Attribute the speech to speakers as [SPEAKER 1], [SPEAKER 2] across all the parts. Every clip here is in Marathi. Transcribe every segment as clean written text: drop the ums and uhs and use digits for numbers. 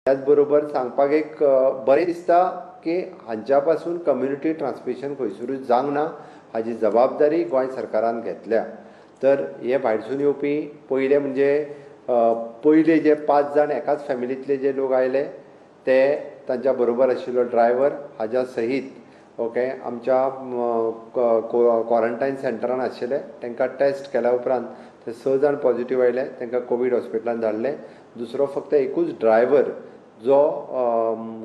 [SPEAKER 1] त्याच बरोबर सांगपाक एक बरें दिसता की हांच्या पासून कम्युनिटी ट्रान्समिशन खंयसरूच जावंक ना हाची जबाबदारी गोंय सरकारान घेतल्या. तर हे भायरसून येवपी पयले म्हणजे पयले जे 5 जाण एकाच फॅमिलींतले जे लोक आयले ते तांच्या बरोबर आशिल्लो ड्रायव्हर हाज्या सहीत ओके आमच्या क्वॉरंटायन सेंटरान आशिल्ले तांकां टेस्ट केल्या उपरांत ते 6 जाण पॉझिटिव्ह आयले तांकां कोवीड हॉस्पिटलान धाडले. दुसरो फक्त एकूच ड्रायव्हर जो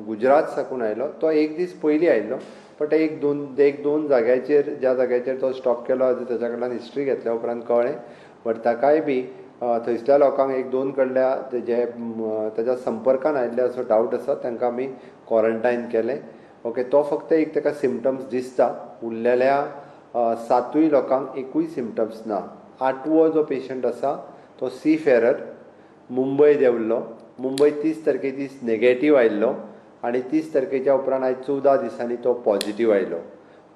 [SPEAKER 1] गुजरात साकून आयलो तो एक दीस पयलीं आयिल्लो बट एक दोन जाग्याचेर ज्या जाग्याचेर तो स्टॉप केलो ताच्या कडल्यान हिस्ट्री घेतल्या उपरांत कळ्ळें बट ताकाय बी थंयसल्या लोकांक एक दोन कडल्या जे ताच्या संपर्कान आयिल्ले असो डावट आसा तांकां आमी क्वॉरंटायन केलें. ओके तो फक्त एक ताका सिमटम्स दिसता उरलेल्या 7 लोकांक एकूय सिमटम्स ना. 8वो जो पेशंट आसा तो सी फेरर मुंबय देंवल्लो. मुंबय 30 तारखे दीस नेगेटीव आयिल्लो आनी 30 तारखेच्या उपरांत आयज 14 दिसांनी तो पॉझिटिव्ह आयलो.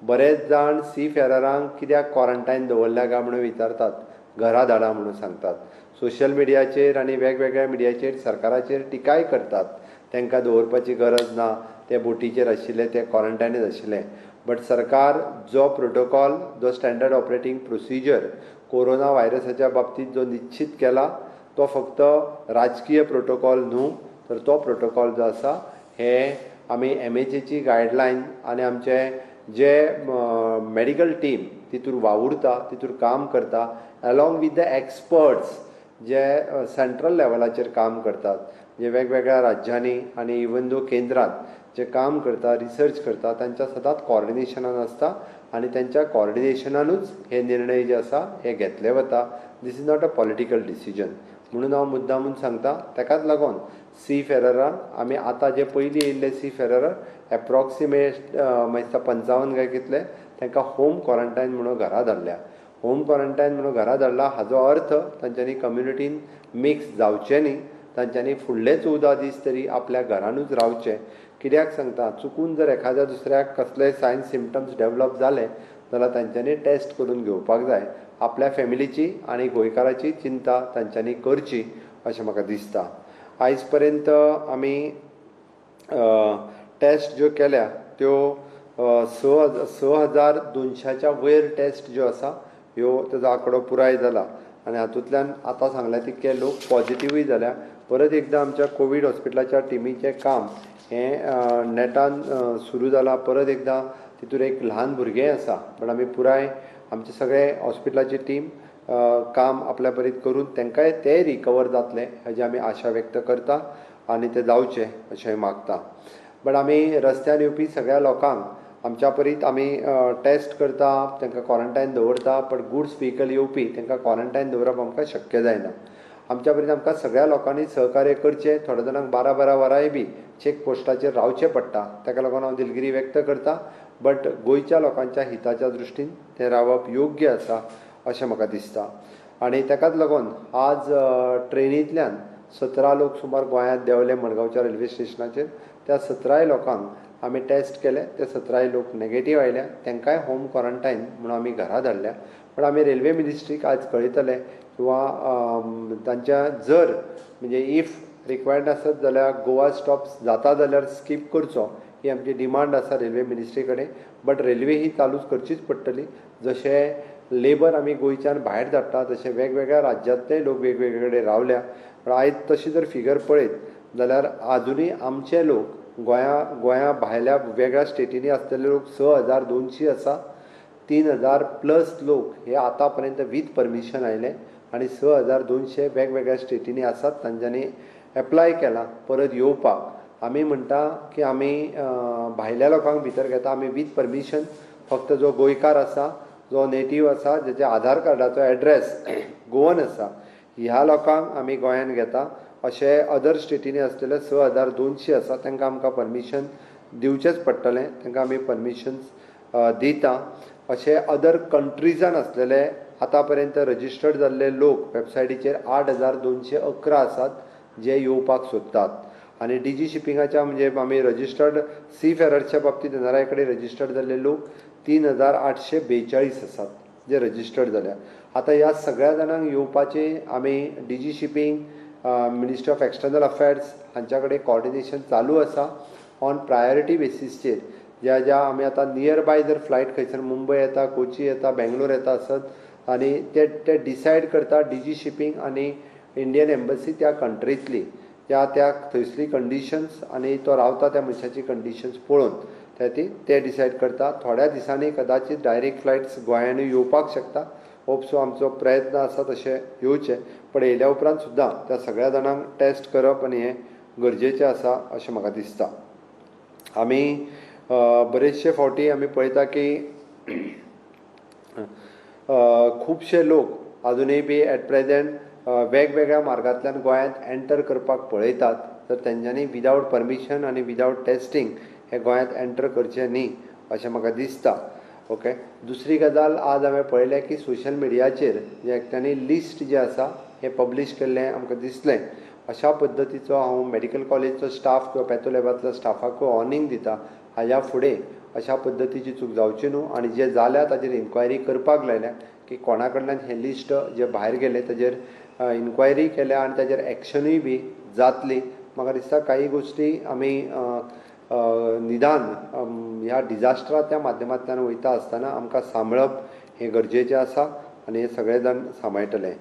[SPEAKER 1] बरेच जाण सी फेररांक कित्याक क्वॉरंटायन दवरल्या काय म्हणून विचारतात, घरा धाडा म्हणून सांगतात. सोशल मिडियाचेर आनी वेगवेगळ्या मिडियाचेर सरकाराचेर टिकाय करतात तांकां दवरपाची गरज ना, ते बोटीचेर आशिल्ले ते क्वॉरंटायनीत आशिल्ले. बट सरकार जो प्रोटोकॉल जो स्टँडर्ड ऑपरेटींग प्रोसिजर कोरोना व्हायरसाच्या बाबतींत जो निश्चित केला तो फक्त राजकीय प्रोटोकॉल न्हू तर तो प्रोटोकॉल जो आसा हे आमी MHAची गायडलायन आनी आमचे जे मेडिकल टीम तितूर वावुरता तितूर काम करता अलॉंग वीथ द एक्सपर्ट्स जे सेंट्रल लेवलाचेर काम करतात जे वेगवेगळ्या राज्यांनी आनी इवन दो केंद्रांत जे काम करता रिसर्च करता तांच्या सदांच कॉर्डिनेशनान आसता आनी तांच्या कॉर्डिनेशनानूच हे निर्णय जे आसा हे घेतले वता. This is not a political decision म्हणून हांव मुद्दामून सांगता. ताकाच लागून सी फेररान आमी आतां जे पयलीं येयल्ले सी फेरर एप्रॉक्सिमेट 55 काय कितले तांकां होम क्वॉरंटायन म्हणून घरा धाडल्या. होम क्वॉरंटायन म्हणून घरा धाडला हाजो अर्थ तांच्यांनी कम्युनिटीन मिक्स जावचें न्ही, तांच्यांनी फुडले 14 दीस तरी आपल्या घरानूच रावचें. कित्याक सांगता चुकून जर एखाद्या दुसऱ्याक कसलेय सायन सिमटम्स डेवलप जाले जाल्यार तांच्यांनी टेस्ट करून घेवपाक जाय. आपल्या फॅमिलीची आनी गोंयकाराची चिंता तांच्यांनी करची अशें म्हाका दिसता. आयज पर्यंत आमी टेस्ट ज्यो केल्या त्यो 6,200च्या वयर टेस्ट ज्यो आसा ह्यो ताजो आंकडो पुराय जाला आनी हातूंतल्यान आतां सांगल्या तितके लोक पॉझिटिव्हूय जाल्या. परत एकदां आमच्या कोवीड हॉस्पिटलाच्या टिमीचें काम हें नेटान सुरू जालां. परत एकदां तितूर एक ल्हान भुरगें आसा पण आमी पुराय आमचे सगळे हॉस्पिटलाची टीम काम आपल्या परीत करून तांकांय ते रिकवर जातले हाजी आमी आशा व्यक्त करता आनी ते जावचे अशें मागता. बट आमी रस्त्यार येवपी सगळ्या लोकांक आमच्या परीत आमी टेस्ट करता तांकां क्वॉरंटायन दवरता बट गुड्स व्हेहिकल येवपी तांकां क्वॉरंटायन दवरप आमकां शक्य जायना. आमच्या परीत आमकां सगळ्या लोकांनी सहकार्य करचें. थोड्या जाणांक 12 वरांय बी चेक पोस्टाचेर रावचें पडटा ताका लागून हांव दिलगिरी व्यक्त करता. बट गोंयच्या लोकांच्या हिताच्या दृश्टीन तें रावप योग्य आसा अशें म्हाका दिसता. आनी ताकाच लागून आज ट्रेनींतल्यान 17 लोक सुमार गोंयांत देंवले मडगांवच्या रेल्वे स्टेशनाचेर. त्या 17 लोकांक आमी टेस्ट केले. ते 17 लोक नेगेटीव आयल्या. तांकांय होम क्वॉरंटायन म्हणून आमी घरा धाडल्या. पण आमी रेल्वे मिनिस्ट्रीक आज कळयतले किंवा तांच्या जर म्हणजे इफ रिक्वायर्ड आसत जाल्यार गोवा स्टॉप्स जाता जाल्यार स्कीप करचो ही आमची डिमांड आसा रेल्वे मिनिस्ट्री कडेन. बट रेल्वे ही चालूच करचीच पडटली. जशें लेबर आमी गोंयच्यान भायर धाडटा तशें वेगवेगळ्या राज्यांतले लोक वेगवेगळे कडेन रावल्या. पण आयज तशी जर फिगर पळयत जाल्यार आजुनूय आमचे लोक गोंया भायल्या वेगळ्या स्टेटींनी आसलेले लोक 6,200 आसा. 3,000+ लोक हे आतां पर्यंत वीथ परमिशन आयले आनी 6,200 वेगवेगळ्या स्टेटींनी आसात. तांच्यांनी एप्लाय केला परत येवपाक. आमी म्हणटा की आमी भायल्या लोकांक भितर घेता आमी वीथ परमिशन. फक्त जो गोंयकार आसा जो नेटीव आसा जेचे आधार कार्डाचो एड्रेस गोवन आसा ह्या लोकांक आमी गोंयांत घेता. अशें अदर स्टेटींनी आसलेले 6,200 आसा तांकां आमकां परमिशन दिवचेंच पडटलें. तांकां आमी परमिशन्स दिता. अशें अदर कंट्रीजान आसलेले आतां पर्यंत रजिस्टर्ड जाल्ले लोक वेबसायटीचेर 8,211 आसात जे येवपाक सोदतात. आनी DG शिपिंगाच्या म्हणजे आमी रजिस्टर्ड सी फेरर्सच्या बाबतींत NRI कडेन रजिस्टर्ड जाल्ले लोक 3,842 आसात जे रजिस्टर्ड जाल्या. आतां ह्या सगळ्या जाणांक येवपाचे आमी DG shipping ministry of external affairs हांच्या कडेन कॉर्डिनेशन चालू आसा ऑन प्रायोरिटी बेसिसचेर ज्या आमी आतां नियर बाय जर फ्लायट खंयसर मुंबय येता, कोची येता, बेंगलोर येता आसत आनी ते डिसायड करता डीजी शिपींग आनी इंडियन एम्बसी त्या कंट्रींतली त्या थंयसली कंडिशन्स आनी तो रावता त्या मनशाची कंडिशन्स पळोवन ते डिसायड करता. थोड्या दिसांनी कदाचित डायरेक्ट फ्लायट्स गोंयांतूय येवपाक शकता. होपसो आमचो प्रयत्न आसा तशें येवचें, पण येयल्या उपरांत सुद्दां त्या सगळ्या जाणांक टेस्ट करप आनी हें गरजेचें आसा अशें म्हाका दिसता. आमी बरेचशे फावटी आमी पळयता की खुबशे लोक अजुनूय बी एट प्रेजेंट वेगवेगळ्या मार्गांतल्यान गोंयांत एंटर करपाक पळयतात, तर तेंच्यांनी विदावट परमिशन आनी विदावट टेस्टींग हे गोंयांत एंटर करचें न्ही अशें म्हाका दिसता. ओके. दुसरी गजाल आज हांवें पळयलें की सोशल मिडियाचेर जे एकट्यांनी लिस्ट जें आसा हें पब्लीश केल्लें आमकां दिसलें. अशा पद्दतीचो हांव मेडिकल कॉलेजचो स्टाफ किंवा पॅथोलॅबांतल्या स्टाफाकूय वॉर्निंग दिता, हाज्या फुडें अशा पद्दतीची चूक जावची न्हू आनी जे जाल्या ताजेर इन्क्वायरी करपाक लायल्या की कोणा कडल्यान हें लिस्ट जे भायर गेले ताजेर इन्क्वायरी केल्या आनी ताजेर एक्शनूय बी जातली. म्हाका दिसता काही गोश्टी आमी निदान ह्या डिजास्टराच्या माध्यमांतल्यान वयता आसतना आमकां सांबाळप हें गरजेचें आसा आनी हे सगळे जाण सांबाळटले.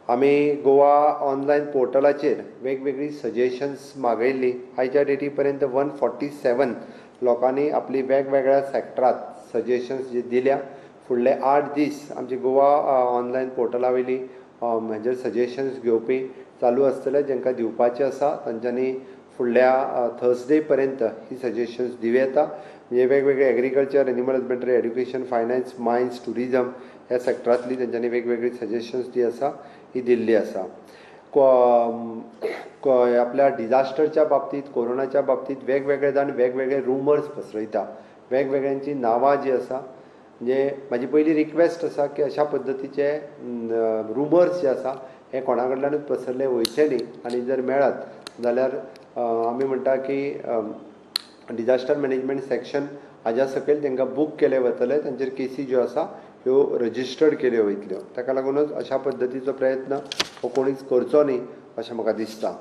[SPEAKER 1] आमी गोवा ऑनलायन पोर्टलाचेर वेगवेगळी सजेशन्स मागयल्लीं. आयच्या डेटी पर्यंत 147 लोकांनी आपली वेगवेगळ्या सॅक्टरांत सजेशन्स जी दिल्या. फुडले 8 दीस आमची गोवा ऑनलायन पोर्टला वयली हाजेर सजेशन्स घेवपी चालू आसतले. जेंकां दिवपाचे आसा तांच्यांनी फुडल्या थर्सडे पर्यंत ही सजेशन्स दिवं येता. म्हणजे वेगवेगळे agriculture, animal husbandry, education, finance, mines, tourism ह्या सॅक्टरांतली तेंच्यांनी वेगवेगळी सजेशन्स जी आसा ही दिल्ली आसा. आपल्या डिजास्टरच्या बाबतींत, कोरोनाच्या बाबतींत वेगवेगळे जाण वेगवेगळे रुमर्स पसरयता. वेगवेगळ्यांची नांवां जी आसा, म्हणजे म्हाजी पयली रिक्वेस्ट आसा की अशा पद्दतीचे रुमर्स जे आसा हे कोणा कडल्यानूच पसरले वयचे न्ही आनी जर मेळत जाल्यार आमी म्हणटा की डिजास्टर मॅनेजमेंट सेक्शन हाज्या सकयल तांकां बूक केले वतले, तांचेर केसी ज्यो आसा ह्यो रजिस्टर्ड केल्यो वयतल्यो. ताका लागूनच अशा पद्दतीचो प्रयत्न हो कोणीच करचो न्ही अशें म्हाका दिसता.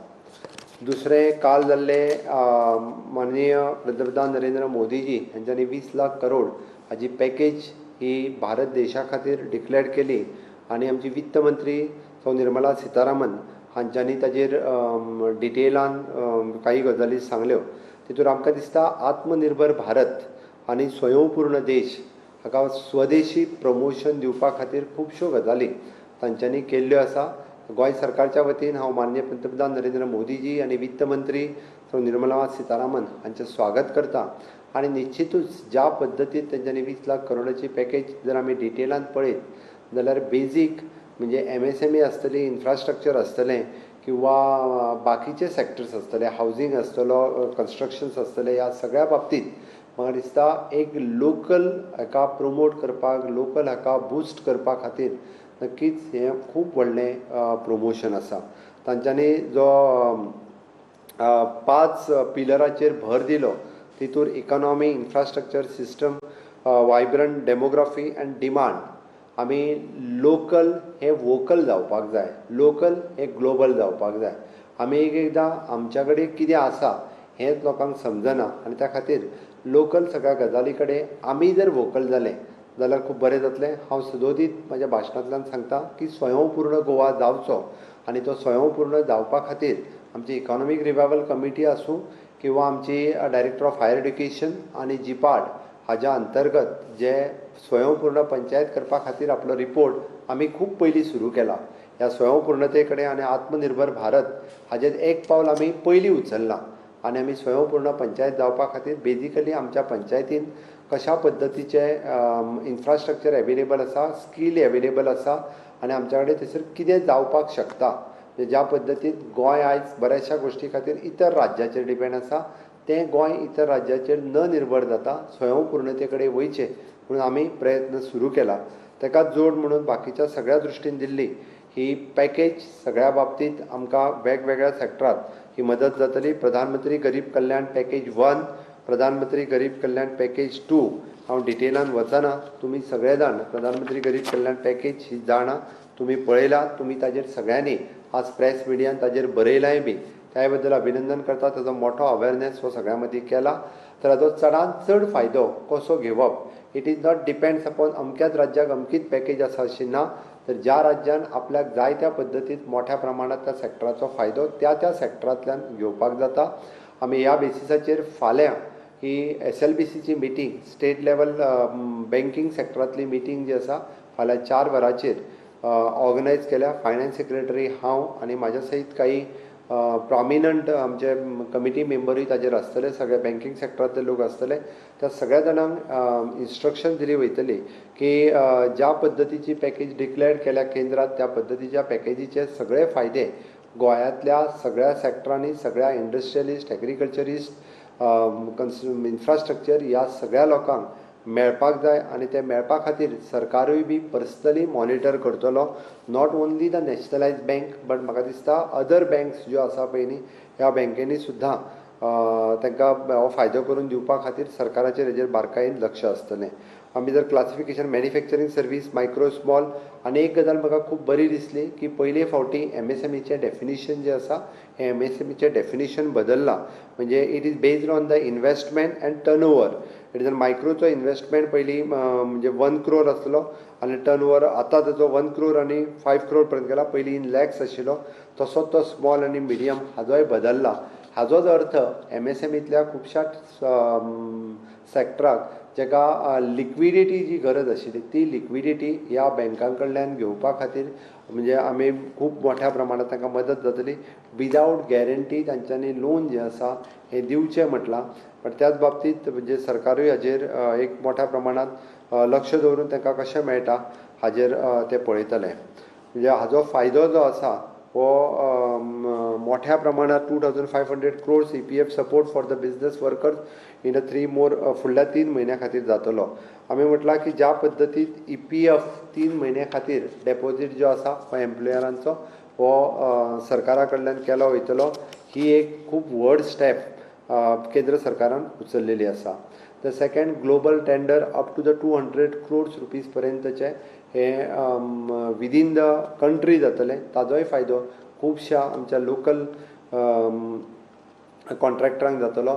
[SPEAKER 1] दुसरें काल जाल्ले माननीय पंतप्रधान नरेंद्र मोदीजी हांच्यांनी 20 लाख करोड हाजी पॅकेज ही भारत देशा खातीर डिक्लेअर केली आनी आमची वित्त मंत्री सौ निर्मला सितारामन हांच्यांनी ताजेर डिटेलान काही गजाली सांगल्यो. तितूर आमकां दिसता आत्मनिर्भर भारत आनी स्वयंपूर्ण देश हाका स्वदेशी प्रमोशन दिवपा खातीर खुबश्यो गजाली तांच्यांनी केल्ल्यो आसा. गोंय सरकारच्या वतीन हांव माननीय पंतप्रधान नरेंद्र मोदीजी आनी वित्त मंत्री सौ निर्मला सितारामन हांचें स्वागत करता आनी निश्चितूच ज्या पद्दतीन तेंच्यांनी 20 लाख करोडाची पॅकेज जर आमी डिटेलान पळयत जाल्यार बेजीक म्हणजे MSME आसतली, इन्फ्रास्ट्रक्चर आसतलें किंवा बाकीचे सॅक्टर्स आसतले, हावजींग आसतलो, कन्स्ट्रक्शन्स आसतले, ह्या सगळ्या बाबतींत म्हाका दिसता एक लोकल हाका प्रमोट करपाक, लोकल हाका बूस्ट करपा खातीर नक्कीच हें खूब व्हडलें प्रमोशन आसा. तांच्यांनी जो 5 पिलराचेर भर दिलो तितूर economy, infrastructure, system, vibrant demography and demand. आमी लोकल हे वोकल जावपाक जाय, लोकल हे ग्लोबल जावपाक जाय. आमी एकदां आमच्या कडेन कितें आसा हेंच लोकांक समजना आनी त्या खातीर लोकल सगळ्या गजाली कडेन आमी जर वोकल जालें जाल्यार खूब बरें जातलें. हांव सदोदीत म्हाज्या भाशणांतल्यान सांगता की स्वयंपूर्ण गोवा जावचो आनी तो स्वयंपूर्ण जावपा खातीर आमची इकॉनॉमीक रिवायवल कमिटी आसूं किंवा आमची डायरेक्टर ऑफ हायर एड्युकेशन आनी जिपाड हाज्या अंतर्गत जे स्वयंपूर्ण पंचायत करपा खातीर आपलो रिपोर्ट आमी खूब पयलीं सुरू केला. ह्या स्वयंपूर्णते कडेन आनी आत्मनिर्भर भारत हाजेर एक पावल आमी पयलीं उचललां आनी आमी स्वयंपूर्ण पंचायत जावपा खातीर बेजिकली आमच्या पंचायतीन कशा पद्दतीचे इन्फ्रास्ट्रक्चर एवेलेबल आसा, स्कील एवेलेबल आसा आनी आमच्या कडेन थंयसर कितें जावपाक शकता. ज्या पद्दतीन गोंय आयज बऱ्याचशा गोश्टी खातीर इतर राज्याचेर डिपेंड आसा तें गोंय इतर राज्याचेर न निर्भर जाता स्वयंपूर्णते कडेन वयचें म्हणून आमी प्रयत्न सुरू केला. ताकाच जोड म्हणून बाकीच्या सगळ्या दृश्टीन दिल्ली ही पॅकेज सगळ्या बाबतींत आमकां वेगवेगळ्या सॅक्टरांत ही मदत जातली. प्रधानमंत्री गरीब कल्याण पॅकेज 1, प्रधानमंत्री गरीब कल्याण पॅकेज 2 हांव डिटेलान वचना. तुमी सगळे जाण प्रधानमंत्री गरीब कल्याण पॅकेज ही जाणा, तुमी पळयला, तुमी ताजेर सगळ्यांनी आज प्रेस मिडियान ताजेर बरयलांय बी. त्या बद्दल अभिनंदन करता. ताजो मोठो अवेरनेस हो सगळ्यां मदीं केला. तर हाजो चडांत चड फायदो कसो घेवप, it is not depends upon अमक्याच राज्याक अमकीच पॅकेज आसा अशी ना. तर ज्या राज्यान आपल्याक जाय त्या पद्दतीन मोठ्या प्रमाणात त्या सॅक्टराचो फायदो त्या सॅक्टरांतल्यान घेवपाक जाता. आमी ह्या बेसिसाचेर फाल्यां ही SLBCची मिटींग, स्टेट लेवल बँकींग सॅक्टरांतली मिटींग जी आसा फाल्यां 4 वरांचेर ऑर्गनायज केल्या. फायनान्स सेक्रेटरी हांव आनी म्हाज्या सयत काही प्रॉमिनंट आमचे कमिटी मेंबरूय ताजेर आसतले, सगळे बँकींग सॅक्टरांतले लोक आसतले. त्या सगळ्या जाणांक इन्स्ट्रक्शन दिली वयतली की ज्या पद्दतीची पॅकेज डिक्लेअर केल्या केंद्रात, त्या पद्दतीच्या पॅकेजीचे सगळे फायदे गोंयांतल्या सगळ्या सॅक्टरांनी, सगळ्या इंडस्ट्रियलिस्ट, एग्रीकल्चरिस्ट, इन्फ्रास्ट्रक्चर ह्या सगळ्या लोकांक मेळपाक जाय. आनी ते मेळपा खातीर सरकारूय बी पर्सनली मॉनिटर करतलो. Not only the nationalised bank, but म्हाका दिसता अदर बँक्स ज्यो आसा पळय न्ही, ह्या बँकेनी सुद्दां तांकां हो फायदो करून दिवपा खातीर सरकाराचेर हेजेर बारकायेन लक्ष आसतलें. आमी जर classification manufacturing service, micro small, आनी एक गजाल म्हाका खूब बरी दिसली की पयले फावटी MSMEचें डेफिनिशन जें आसा हें MSMEचें डेफिनिशन बदललां. म्हणजे it is based on the investment and turnover. It is मायक्रोचो इन्वेस्टमेंट पयलीं म्हणजे 1 crore आसलो आनी टर्न ओवर आतां ताजो 1 crore आनी 5 crore पर्यंत गेला. पयलीं इन लॅक्स आशिल्लो, तसोच तो स्मॉल आनी मिडियम हाजोय बदलला. हाजोच अर्थ MSMEतल्या खुबश्या सॅक्टराक जाका लिक्विडिटी जी गरज आशिल्ली ती लिक्विडिटी ह्या बँकां कडल्यान घेवपा खातीर म्हणजे आमी खूब मोठ्या प्रमाणांत तांकां मदत जातली. विदावट गॅरंटी तांच्यांनी लोन जें आसा हें दिवचें म्हटलां. पण त्याच बाबतींत म्हणजे सरकारूय हाजेर एक मोठ्या प्रमाणांत लक्ष दवरून तांकां कशें मेळटा हाजेर ते पळयतले. म्हणजे हाजो फायदो जो आसा हो मोठ्या प्रमाणात 2500 crores EPF support for the business workers in 3 more फुडल्या 3 म्हयन्या खातीर जातलो. आमी म्हटलां की ज्या पद्दतीन EPF 3 म्हयन्या खातीर डेपॉझीट जो आसा हो एम्प्लॉयरांचो हो सरकारा कडल्यान केलो वयतलो, ही एक खूब व्हड स्टेप केंद्र सरकारान उचललेली आसा. The second, global tender up to the 200 crores rupees पर्यंतचे हे विदीन द कंट्री जातले. ताजोय फायदो खुबश्या आमच्या लोकल कॉन्ट्रॅक्टरांक जातलो.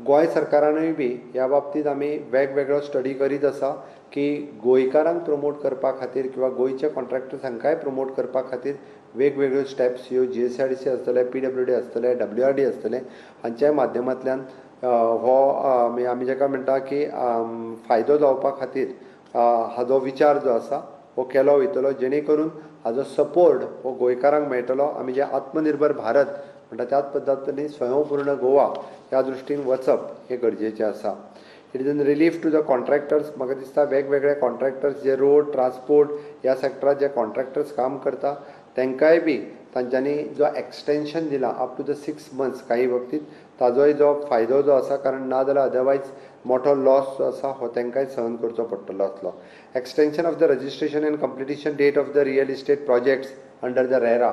[SPEAKER 1] गोंय सरकारानूय बी ह्या बाबतींत आमी वेगवेगळो स्टडी करीत आसा की गोंयकारांक प्रमोट करपा खातीर किंवा गोंयच्या कॉन्ट्रॅक्टर्सांकाय प्रमोट करपा खातीर वेगवेगळ्यो स्टेप्स ह्यो GSIDC आसतले, PWD आसतले, WRD आसतले, हांच्या माध्यमांतल्यान हो आमी जाका म्हणटा की फायदो जावपा खातीर हाजो विचार जो आसा हो केलो वयतलो, जेणे करून हाजो सपोर्ट हो गोंयकारांक मेळटलो. आमी जे आत्मनिर्भर भारत म्हणटा त्याच पद्दतीन स्वयंपूर्ण गोवा ह्या दृश्टीन वचप हें गरजेचें आसा. It is in relief to the contractors. म्हाका दिसता वेगवेगळे कॉन्ट्रॅक्टर्स जे रोड, ट्रान्सपोर्ट ह्या सॅक्टरांत जे कॉन्ट्रॅक्टर्स काम करता तांकांय बी तांच्यांनी जो एक्सटेन्शन दिला अप टू द 6 months काही बाबतींत, ताजोय जो फायदो जो आसा, कारण ना जाल्यार अदरवायज मोठो लॉस जो आसा हो तांकांय सहन करचो पडटलो आसलो. Extension of the registration and completion date of the real estate projects under the RERA.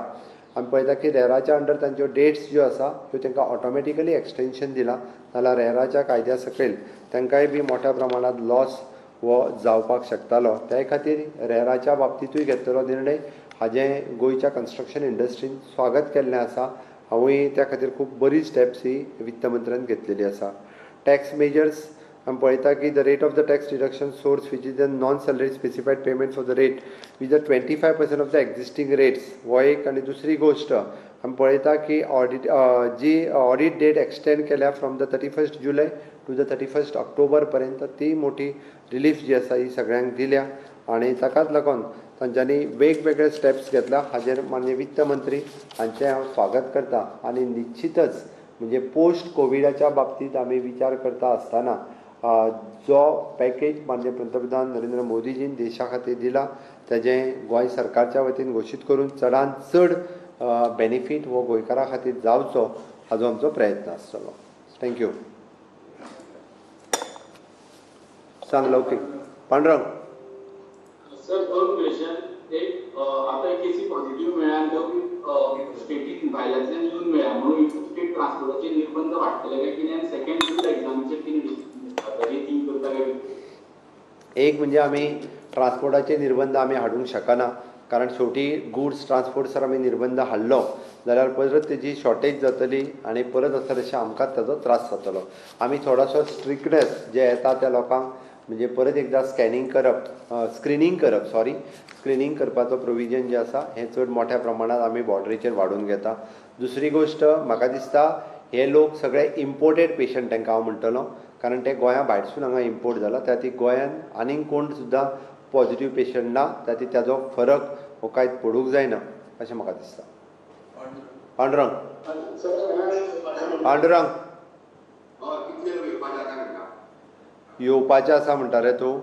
[SPEAKER 1] आमी पळयता की रेराच्या अंडर तांच्यो डेट्स ज्यो आसा त्यो तांकां ऑटोमॅटिकली एक्सटेन्शन दिला. नाल्यार रेराच्या कायद्या सकयल तांकांय बी मोठ्या प्रमाणांत लॉस हो जावपाक शकतालो. त्या खातीर रेराच्या बाबतींतूय घेतलेलो निर्णय हाजें गोंयच्या कन्स्ट्रक्शन इंडस्ट्रीन स्वागत केल्लें आसा. हांवूय त्या खातीर खूब बरी स्टेप्स ही वित्त मंत्र्यान घेतलेली आसा. टॅक्स मेजर्स आमी पळयता की the rate of the tax deduction source which is the non salary specified payments of the rate which the 25% of the existing rates हो एक. आनी दुसरी गोश्ट आमी पळयता की जी ऑडिट डेट एक्सटेंड केल्या from the 31st July to the 31st October पर्यंत, ती मोठी रिलीफ जी आसा ही सगळ्यांक दिल्या. आनी ताकाच लागून तांच्यांनी वेगवेगळे स्टेप्स घेतल्या. हाजेर माननीय वित्त मंत्री हांचें हांव स्वागत करतां. आनी निश्चितच म्हणजे पोस्ट कोविडाच्या बाबतींत आमी विचार करता आसतना जो पॅकेज माननीय पंतप्रधान नरेंद्र मोदीजीन देशा खातीर दिला तेजें गोंय सरकारच्या वतीन घोशीत करून चडांत चड बेनिफीट हो गोंयकारा खातीर जावचो हाजो आमचो प्रयत्न आसतलो. थँक्यू. सांग लौकीक. पांडुरंग.
[SPEAKER 2] सर, दोन क्वेश्चन. एक, आता केसी पॉझिटिव्ह मेळ्ळ्यान स्टेटीन भायल्यातल्यान येवन मेळ्ळ्या म्हणून स्टेट ट्रान्सपोर्टाचे निर्बंध वाडटले काय कितें, आनी सेकंड फूड एग्जामीचेर कितें थिंक करता काय?
[SPEAKER 1] एक म्हणजे आमी ट्रान्सपोर्टाचे निर्बंध आमी हाडूंक शकना, कारण शेवटी गुड्स ट्रान्सपोर्ट्सार आमी निर्बंध हाडलो जाल्यार परत तेजी शॉर्टेज जातली आनी परत आसा तशें आमकांच ताजो त्रास जातलो. आमी थोडोसो स्ट्रिक्टनेस जे येता त्या लोकांक म्हणजे परत एकदां स्कॅनिंग करप, स्क्रिनींग करपाचो प्रोविजन जे आसा हें चड मोठ्या प्रमाणांत आमी बॉर्डरीचेर वाडोवन घेता. दुसरी गोश्ट म्हाका दिसता हे लोक सगळे इम्पोर्टेड पेशंट तांकां हांव म्हणटलो, कारण ते गोंया भायरसून हांगा इम्पोर्ट जाला. त्या खातीर गोंयांत आनीक कोण सुद्दां पॉझिटिव्ह पेशंट ना, त्या खातीर ताजो फरक हो कांयच पडूंक जायना अशें म्हाका दिसता. पांडुरंग येवपाचें आसा म्हणटा रे तूं?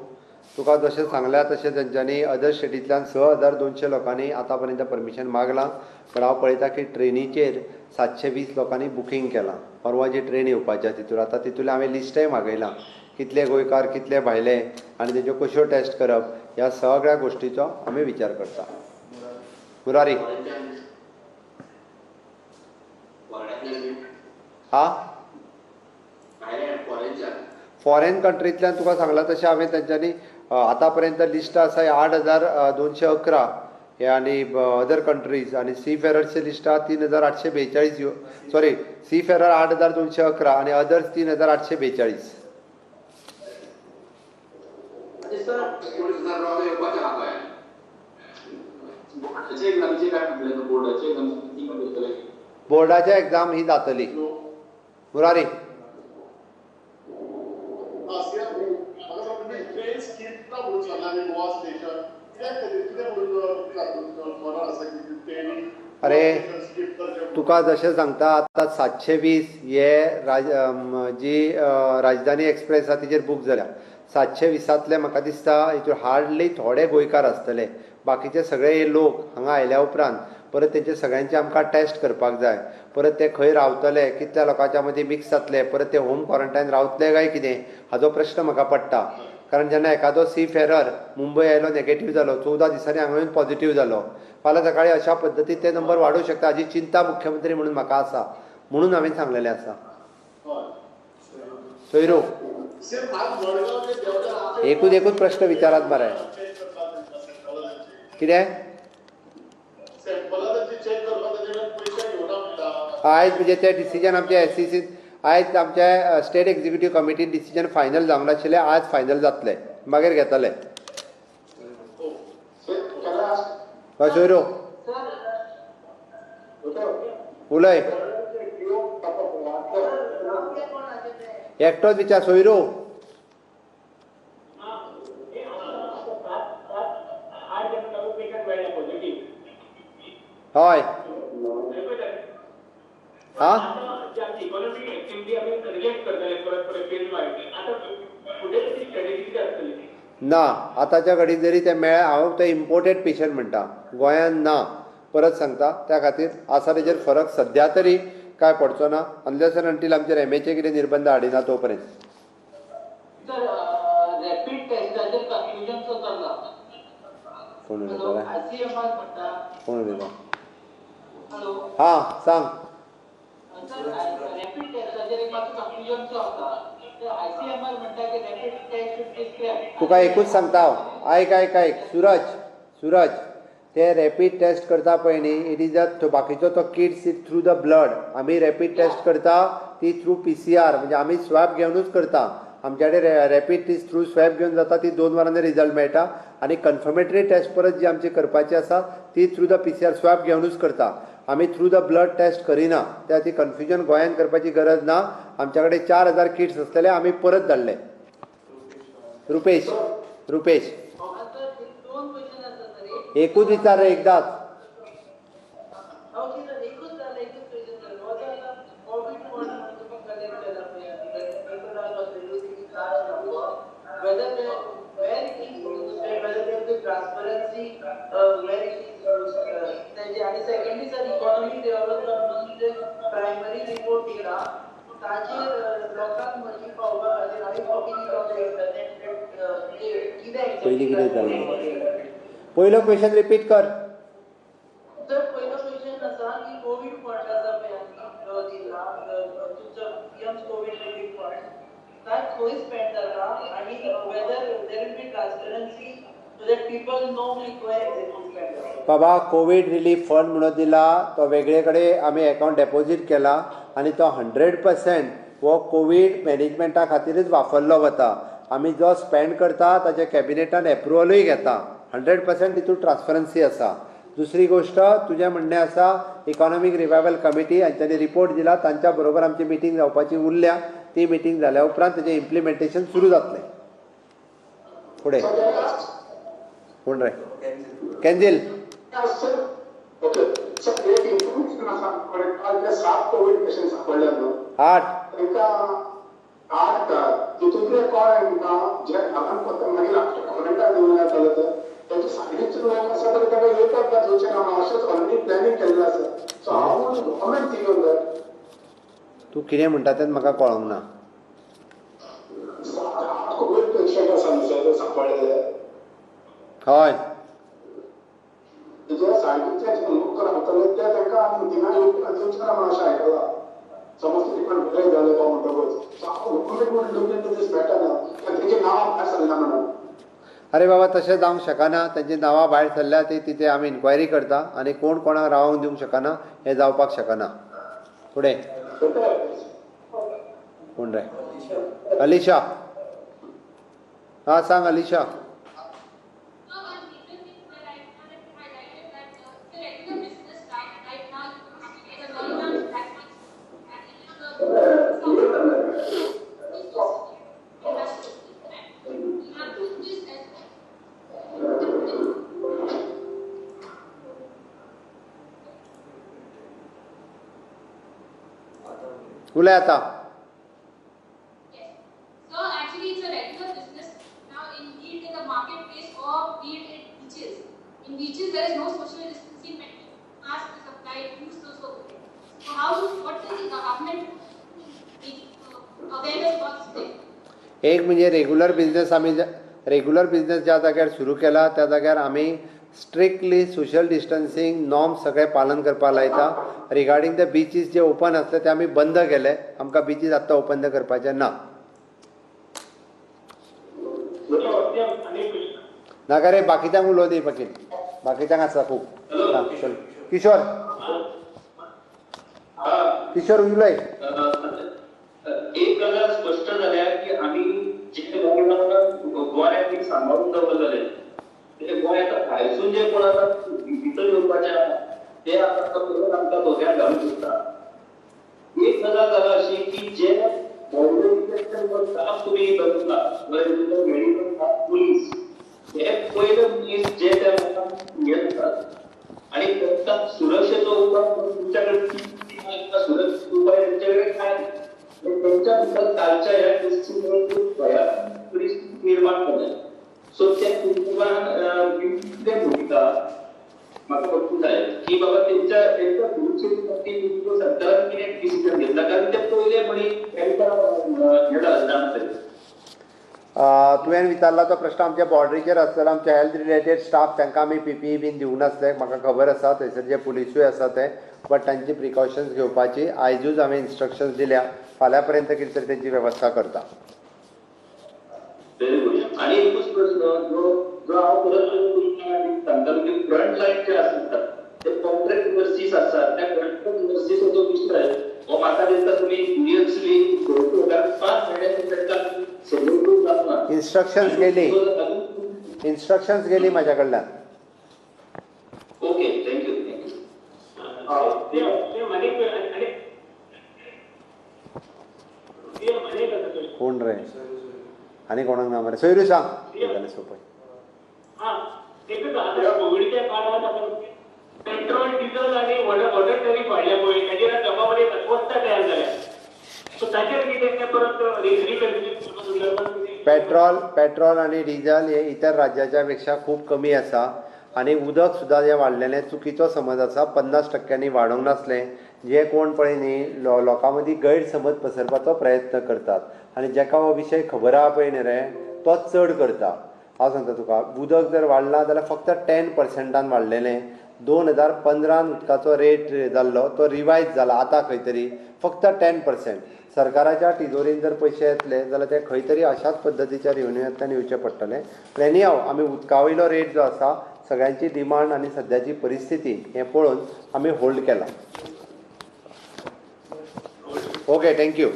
[SPEAKER 1] तुका जशें सांगल्या तशें तेंच्यांनी अदर स्टेटींतल्यान 6,200 लोकांनी आतां पर्यंत परमिशन मागलां. पण हांव पळयता की ट्रेनीचेर 720 लोकांनी बुकींग केलां. परवां जी ट्रेन येवपाची तितूर आतां तितूलें हांवें लिस्टय मागयलां. कितले गोंयकार, कितले भायले आनी तेज्यो कश्यो टेस्ट करप, ह्या सगळ्या गोश्टीचो आमी विचार करता. मुरारी फॉरेन कंट्रींतल्यान तुका सांगलां तशें हांवें तेंच्यांनी आतां पर्यंत लिस्ट आसा 8,211 हे आनी अदर कंट्रीज आनी सी फेरर्सची लिस्ट आहा 3,842. सॉरी, सी फेरर 8,211 आनी अदर्स 3,842. बोर्डाची एग्जाम ही जातली. मुरारी अरे तुका जशें सांगता आतां 720 हे जी राजधानी एक्सप्रेस आसा तिचेर बूक जाल्या. 720तले म्हाका दिसता हितूर हार्डली थोडे गोंयकार आसतले. बाकीचे सगळे लोक हांगा आयल्या उपरांत परत तेंचे सगळ्यांचे आमकां टेस्ट करपाक जाय. परत ते खंय रावतले, कितल्या लोकांच्या मदीं मिक्स जातले, परत ते होम क्वॉरंटायन रावतले काय कितें हाजो प्रश्न म्हाका पडटा. कारण जेन्ना एखादो सी फेरर मुंबय आयलो नॅगेटीव जालो, 14 दिसांनी हांगा येवन पॉझिटीव जालो, फाल्यां सकाळीं अशा पद्दतीन ते नंबर वाडूंक शकता हाजी चिंता मुख्यमंत्री म्हणून म्हाका आसा. म्हणून हांवें सांगलेलें आसा. सोयरू एकूच प्रश्न विचारात मरे. कितें आयज म्हणजे ते डिसिजन आमच्या SCC आयज आमच्या स्टेट एक्झिक्युटीव कमिटीन डिसिजन फायनल जावंक नाशिल्लें, आज फायनल जातलें, मागीर घेतले. सोयरू उलय. एकटोच विचार. सोयरू हय ना आतांच्या घडीक जरी ते मेळ्ळे, हांव ते इम्पोर्टेड पेशंट म्हणटा, गोंयांत ना. परत सांगता त्या खातीर आसा तेजेर फरक सद्या तरी काय पडचो ना, अनलेस एंड अंटील आमचेर MHA कितें निर्बंध हाडिना तो पर्यंत. कोण उलयता? हां सांग. तुका एकूच सांगता हांव, आयक सुरज ते रॅपीड टेस्ट करता पळय न्ही, इट इज बाकीचो तो किट्स थ्रू द ब्लड. आमी रॅपीड टेस्ट करता ती थ्रू PCR, म्हणजे आमी स्वॅब घेवनूच करता. आमचे कडेन रॅपीड टेस्ट थ्रू स्वॅब घेवन जाता ती 2 वरांनी रिजल्ट मेळटा. आनी कन्फर्मेटरी टेस्ट परत जी आमची करपाची आसा ती थ्रू द PCR स्वॅब घेवनूच करता. आमी थ्रू द ब्लड टेस्ट करिना. त्या ती कन्फ्युजन गोंयांत करपाची गरज ना. आमच्या कडेन 4,000 किट्स आसलेले, आमी परत धाडले. रुपेश एकूच विचार रे एकदाच. पयलीं कितें जालें? पयलो क्वेश्चन रिपीट कर.
[SPEAKER 3] सर पहिला क्वेश्चन असा की कोविड फंड आसा पळय आमचो दिला तुमचो PM कोविड रिलीफ फंड काय खंय स्पेंड जाता आनी whether there will be transparency so that people know की where exactly spend करतात.
[SPEAKER 1] बाबा कोविड रिलीफ फंड म्हणून दिला तो वेगळे कडेन आमी अकाउंट डेपॉझिट केला आनी तो 100% हो कोविड मॅनेजमेंटा खातीरच वापरलो वता. आमी जो स्पेंड करता ताचे कॅबिनेटान एप्रुवलूय घेता. 100% तितून ट्रान्सपरन्सी आसा. दुसरी गोष्ट तुजें म्हणणें आसा इकॉनॉमीक रिवायवल कमिटी हांच्यांनी रिपोर्ट दिला तांच्या बरोबर आमची मिटींग जावपाची उरल्या. ती मिटींग जाल्या उपरांत तेजें इम्प्लिमेंटेशन सुरू जातलें. फुडें कोण रे केंजील
[SPEAKER 4] ओके सर एक इन्फॉर्मेशन आसा पण काल जे 7 कोविड पेशंट सापडले न्हू
[SPEAKER 1] 8
[SPEAKER 4] तांकां 8 तितूंतले कोण तांकां जे हांगां पत्ता मागीर आफ्टर क्वॉरंटायन दवरले जाताले तर त्यांचे सायडीचे लोक आसा तर तांकां येवपाक जावचें ना अशेंच ऑलरेडी प्लॅनिंग केल्लें आसा. सो हांव गव्हर्मेंट थिंक ऑन दॅट.
[SPEAKER 1] तूं कितें म्हणटा तें म्हाका कळोंक ना.
[SPEAKER 4] 8 कोविड पेशंट आसा न्हू सर सापडलेले
[SPEAKER 1] हय
[SPEAKER 4] जे सायडीचे जे लोक रावतले ते तांकां आनी थिंगा येवपाक जावचें ना म्हणून अशें आयकलां. समज तिकडे वेगळे जाले तो म्हणटकच सो हांव गव्हर्मेंट म्हणून लूक इनटू दीस मॅटर ना तेंची नांवां भायर सरना म्हणून.
[SPEAKER 1] अरे बाबा तशें जावंक शकना. तेंची नांवां भायर सरल्या ती तिथे आमी इन्क्वायरी करता आनी कोण कोणाक रावोंक दिवंक शकना हें जावपाक शकना. फुडें कोण रे अलिशा. हां सांग अलिशा. उलय आता.
[SPEAKER 5] So actually it's a regular business now in be it in the marketplace or be it in beaches. In beaches there is no social distancing maintained. Mask is applied, use those soap. So what is the government awareness about this?
[SPEAKER 1] एक म्हणजे रेग्युलर बिझनेस आमी रेग्युलर बिझनेस ज्या जाग्यार सुरू केला त्या जाग्यार आमी स्ट्रिक्टली सोशल डिस्टन्सिंग नॉर्म्स सगळे पालन करपाक लायता. रिगार्डींग द बिचीस जे ओपन आसले ते आमी बंद केले. आमकां बिचीस आत्तां ओपन करपाचे ना. नाका रे बाकीच्यांक उलोव दी बाकीच्यांक आसा खूब. चल किशोर किशोर उलय.
[SPEAKER 2] एक गजाल स्पष्ट जाल्या की आमी जे गोंयांत एक सांबाळून दवरलेले ते गोंय आतां भायरसून जे कोण आतां भितर येवपाचे आसा ते आतां आमकां धोक्यात घालूंक सोदता. एक गजाल जाला अशी की जे स्टाफ तुमी बघितला मेडिकल स्टाफ पुलीस हे पयले मनीस जे त्या लोकांक येतात आणि फक्त सुरक्षेचो उपाय तुमच्याकडे सुरक्षेचो उपाय तुमच्याकडे काय त्यांच्या भितर कालच्या ह्या परिस्थिती निर्माण केल्या. सो त्या कुटुंबान भूमिका म्हाका पटूंक जाय की बाबा त्यांच्या सुरक्षेसाठी सरकारान कितें डिसिजन घेतला कारण ते पयले मनीस
[SPEAKER 1] तुवें विचारला तो प्रश्न आमच्या बॉर्डरीचेर आसलेलो आमच्या हेल्थ रिलेटेड स्टाफ तांकां आमी PPE बीन दिवं नासले. म्हाका खबर आसा थंयसर जे पुलिसूय आसा ते बट तांची प्रिकॉशन्स घेवपाची आयजूच हांवें इन्स्ट्रक्शन्स दिल्या. फाल्यां पर्यंत कितें तरी तेंची वेवस्था करता.
[SPEAKER 2] आणि एकूच प्रश्न जो हांव परत सांगता की फ्रंट लाईन जे आसतात ते कॉन्ट्रॅक्ट नर्सीस आसतात त्या कॉन्ट्रॅक्ट नर्सीसचो विशय हो म्हाका दिसता तुमी सिरियसली घेवचो कारण 5 महिन्याचे तांकां सगळं जावना.
[SPEAKER 1] इन्स्ट्रक्शन्स गेली म्हाज्या कडल्यान.
[SPEAKER 2] ओके थँक्यू
[SPEAKER 1] कोण रे आनी कोणाक ना मरे सयरू सांग सोपय.
[SPEAKER 6] कोविडच्या काळात आपण पेट्रोल डिझेल आणि वॉटर टॅरिफ वाढल्या पळय ताजेर जमावणी अस्वस्थता तयार जाल्या. सो ताजेर कितें परत
[SPEAKER 1] पेट्रोल आणि डिझेल हे इतर राज्याच्या पेक्षा खूप कमी आसा आणि उदक सुद्दां जे वाडलेलें चुकीचो समज आसा. 50% वाडोवंक नासलें. जे कोण पळय न्ही लोकां मदीं गैरसमज पसरपाचो प्रयत्न करतात आनी जेका हो विशय खबर आहा पळय न्ही रे तो चड करता. हांव सांगता तुका उदक जर वाडला जाल्यार फक्त 10% वाडलेलें. 2015 उदकाचो रेट जाल्लो तो रिवायज जाला आतां खंय तरी फक्त 10%. सरकाराच्या तिजोरीन जर पयशे येतले जाल्यार ते खंय तरी अशाच पद्दतीच्या रेवन्यूंतल्यान येवचे पडटले. पण एनी हांव आमी उदका वयलो रेट जो आसा सगळ्यांची डिमांड आनी सद्याची परिस्थिती हें पळोवन आमी होल्ड केला. Okay, thank you.